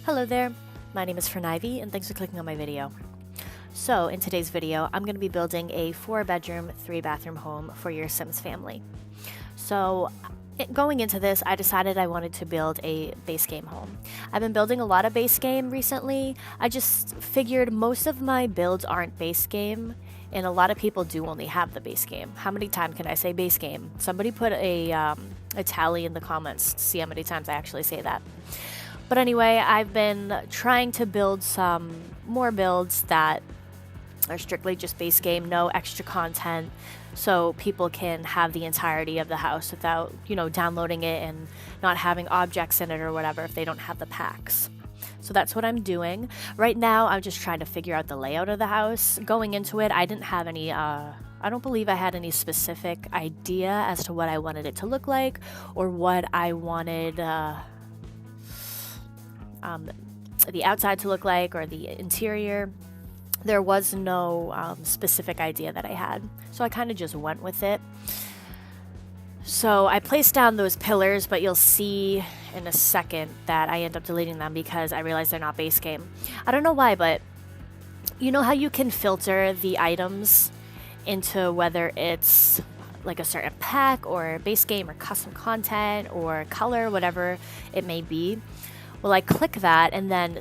Hello there, my name is Phernivy and thanks for clicking on my video. So in today's video, I'm going to be building a 4-bedroom, 3-bathroom home for your Sims family. So going into this, I decided I wanted to build a base game home. I've been building a lot of base game recently. I just figured most of my builds aren't base game, and a lot of people do only have the base game. How many times can I say base game? Somebody put a tally in the comments to see how many times I actually say that. But anyway, I've been trying to build some more builds that are strictly just base game, no extra content, so people can have the entirety of the house without, downloading it and not having objects in it or whatever if they don't have the packs. So that's what I'm doing. Right now, I'm just trying to figure out the layout of the house. Going into it, I didn't have any, I don't believe I had any specific idea as to what I wanted it to look like or what I wanted the outside to look like or the interior. There was no specific idea that I had, so I kind of just went with it. So I placed down those pillars, but you'll see in a second that I end up deleting them because I realized they're not base game. I don't know why, but you know how you can filter the items into whether it's like a certain pack or base game or custom content or color, whatever it may be. Well, I click that and then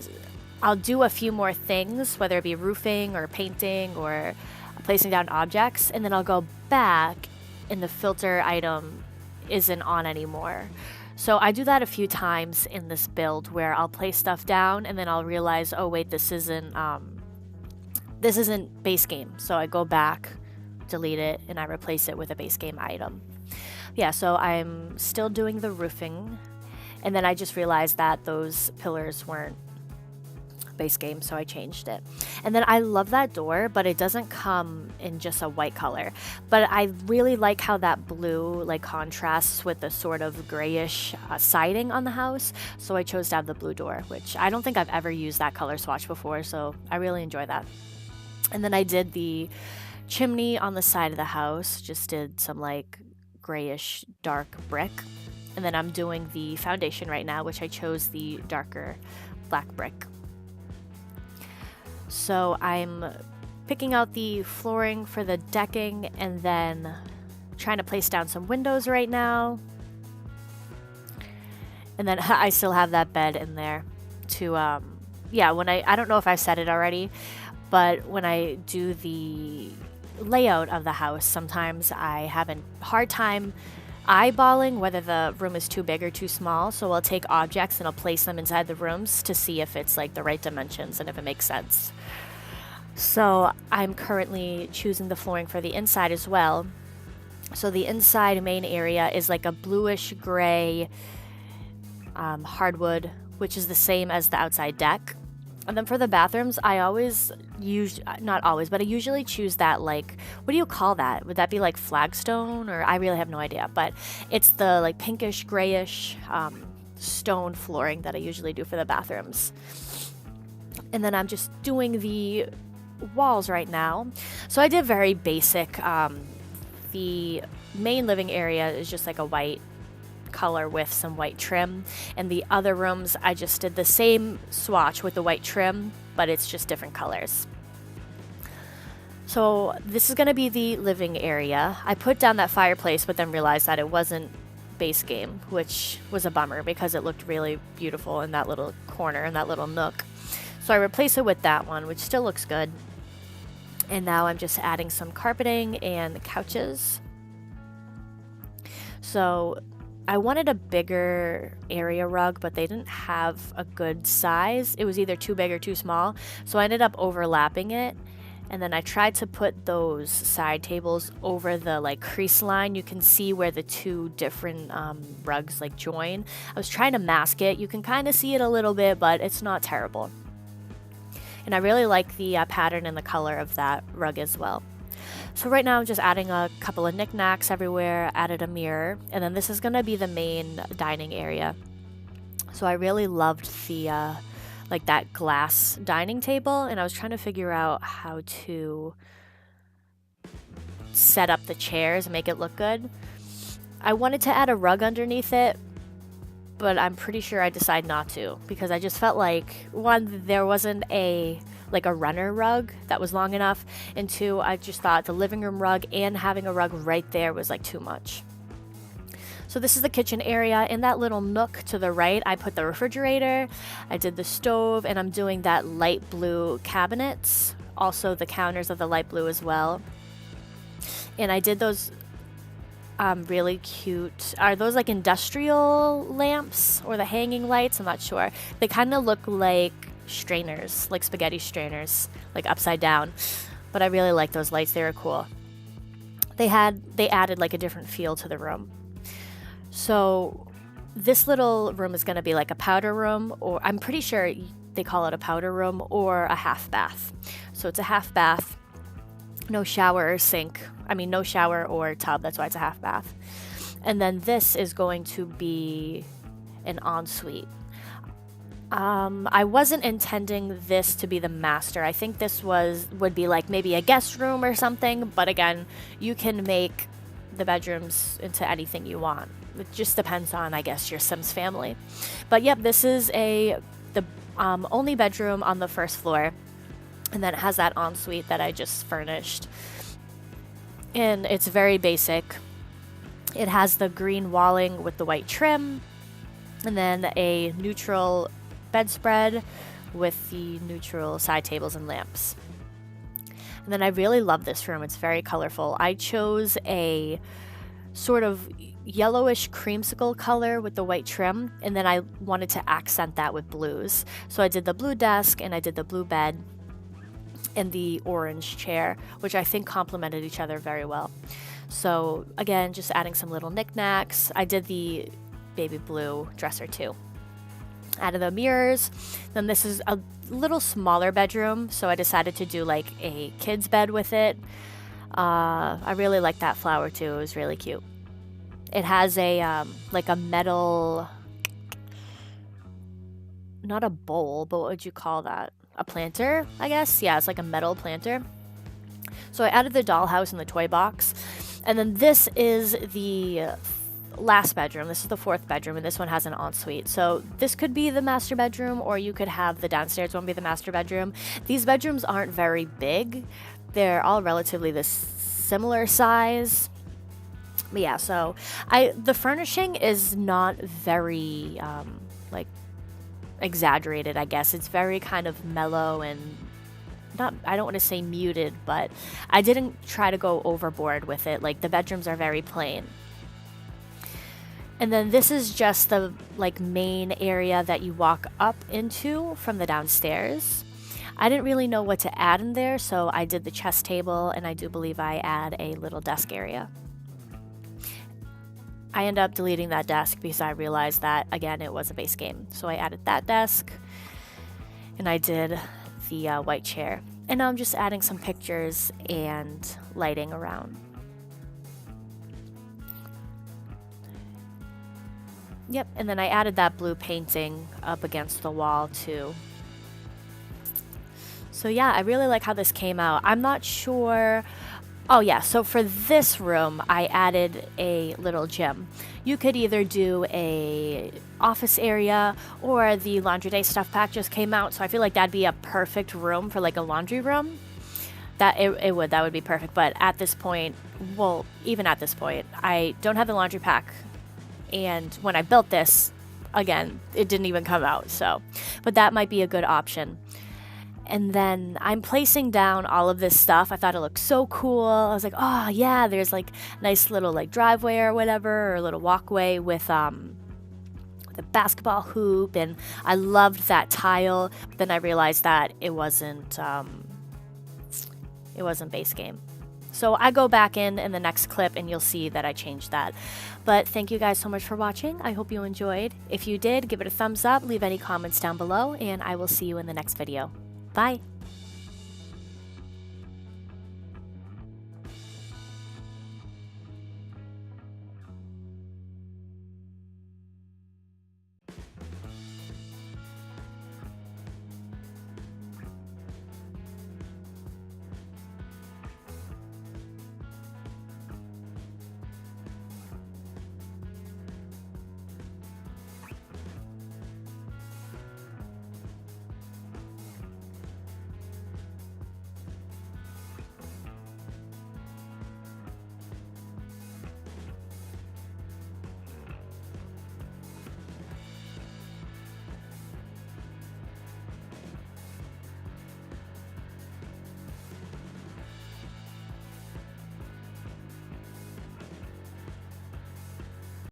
I'll do a few more things, whether it be roofing or painting or placing down objects, and then I'll go back and the filter item isn't on anymore. So I do that a few times in this build where I'll place stuff down and then I'll realize, oh wait, this isn't base game. So I go back, delete it, and I replace it with a base game item. Yeah, so I'm still doing the roofing. And then I just realized that those pillars weren't base game, so I changed it. And then I love that door, but it doesn't come in just a white color. But I really like how that blue contrasts with the sort of grayish siding on the house. So I chose to have the blue door, which I don't think I've ever used that color swatch before, so I really enjoy that. And then I did the chimney on the side of the house, just did some grayish dark brick. And then I'm doing the foundation right now, which I chose the darker black brick. So I'm picking out the flooring for the decking and then trying to place down some windows right now. And then I still have that bed in there to, when I don't know if I said it already, but when I do the layout of the house, sometimes I have a hard time eyeballing whether the room is too big or too small, so I'll take objects and I'll place them inside the rooms to see if it's the right dimensions and if it makes sense. So I'm currently choosing the flooring for the inside as well. So the inside main area is a bluish gray hardwood, which is the same as the outside deck. And then for the bathrooms, I usually choose that, what do you call that? Would that be flagstone? Or I really have no idea. But it's the pinkish, grayish stone flooring that I usually do for the bathrooms. And then I'm just doing the walls right now. So I did very basic. The main living area is just a white color with some white trim, and the other rooms I just did the same swatch with the white trim, but it's just different colors. So this is going to be the living area. I put down that fireplace but then realized that it wasn't base game, which was a bummer because it looked really beautiful in that little corner, in that little nook. So I replaced it with that one, which still looks good. And now I'm just adding some carpeting and couches. So I wanted a bigger area rug, but they didn't have a good size. It was either too big or too small, so I ended up overlapping it. And then I tried to put those side tables over the crease line. You can see where the two different rugs join. I was trying to mask it. You can kind of see it a little bit, but it's not terrible. And I really like the pattern and the color of that rug as well. So right now I'm just adding a couple of knickknacks everywhere, added a mirror, and then this is going to be the main dining area. So I really loved the that glass dining table, and I was trying to figure out how to set up the chairs and make it look good. I wanted to add a rug underneath it, but I'm pretty sure I decided not to because I just felt like, one, there wasn't a runner rug that was long enough, and two, I just thought the living room rug and having a rug right there was like too much. So this is the kitchen area. In that little nook to the right, I put the refrigerator, I did the stove, and I'm doing that light blue cabinets, also the counters of the light blue as well. And I did those really cute, are those like industrial lamps or the hanging lights? I'm not sure. They kind of look like strainers, like spaghetti strainers, like upside down, but I really like those lights. They were cool. They added like a different feel to the room. So this little room is going to be like a powder room, or I'm pretty sure they call it a powder room, or a half bath. So it's a half bath, no shower or sink. I mean, no shower or tub. That's why it's a half bath. And then this is going to be an ensuite. I wasn't intending this to be the master. I think this would be like maybe a guest room or something. But again, you can make the bedrooms into anything you want. It just depends on, I guess, your Sims family. But yep, this is the only bedroom on the first floor. And then it has that ensuite that I just furnished. And it's very basic. It has the green walling with the white trim. And then a neutral bedspread with the neutral side tables and lamps. And then I really love this room. It's very colorful. I chose a sort of yellowish creamsicle color with the white trim, and then I wanted to accent that with blues. So I did the blue desk and I did the blue bed and the orange chair, which I think complemented each other very well. So again, just adding some little knickknacks. I did the baby blue dresser too. Added the mirrors. Then this is a little smaller bedroom, so I decided to do like a kid's bed with it. I really like that flower too. It was really cute. It has a like a metal, not a bowl, but what would you call that? A planter, I guess. Yeah, it's like a metal planter. So I added the dollhouse and the toy box. And then this is the last bedroom. This is the fourth bedroom, and this one has an ensuite. So this could be the master bedroom, or you could have the downstairs one be the master bedroom. These bedrooms aren't very big. They're all relatively this similar size. But yeah, so the furnishing is not very like exaggerated, I guess. It's very kind of mellow and not, I don't want to say muted, but I didn't try to go overboard with it. Like the bedrooms are very plain. And then this is just the like main area that you walk up into from the downstairs. I didn't really know what to add in there, so I did the chess table, and I do believe I add a little desk area. I ended up deleting that desk because I realized that, again, it was a base game. So I added that desk, and I did the white chair. And now I'm just adding some pictures and lighting around. Yep, and then I added that blue painting up against the wall too. So yeah, I really like how this came out. I'm not sure. Oh yeah, so for this room, I added a little gym. You could either do a office area, or the laundry day stuff pack just came out, so I feel like that'd be a perfect room for like a laundry room. That would be perfect. But at this point, well, even at this point, I don't have the laundry pack. And when I built this, again, it didn't even come out. So, but that might be a good option. And then I'm placing down all of this stuff. I thought it looked so cool. I was like, oh yeah, there's like a nice little like driveway or whatever, or a little walkway with the basketball hoop, and I loved that tile. But then I realized that it wasn't base game. So I go back in the next clip and you'll see that I changed that. But thank you guys so much for watching. I hope you enjoyed. If you did, give it a thumbs up, leave any comments down below, and I will see you in the next video. Bye!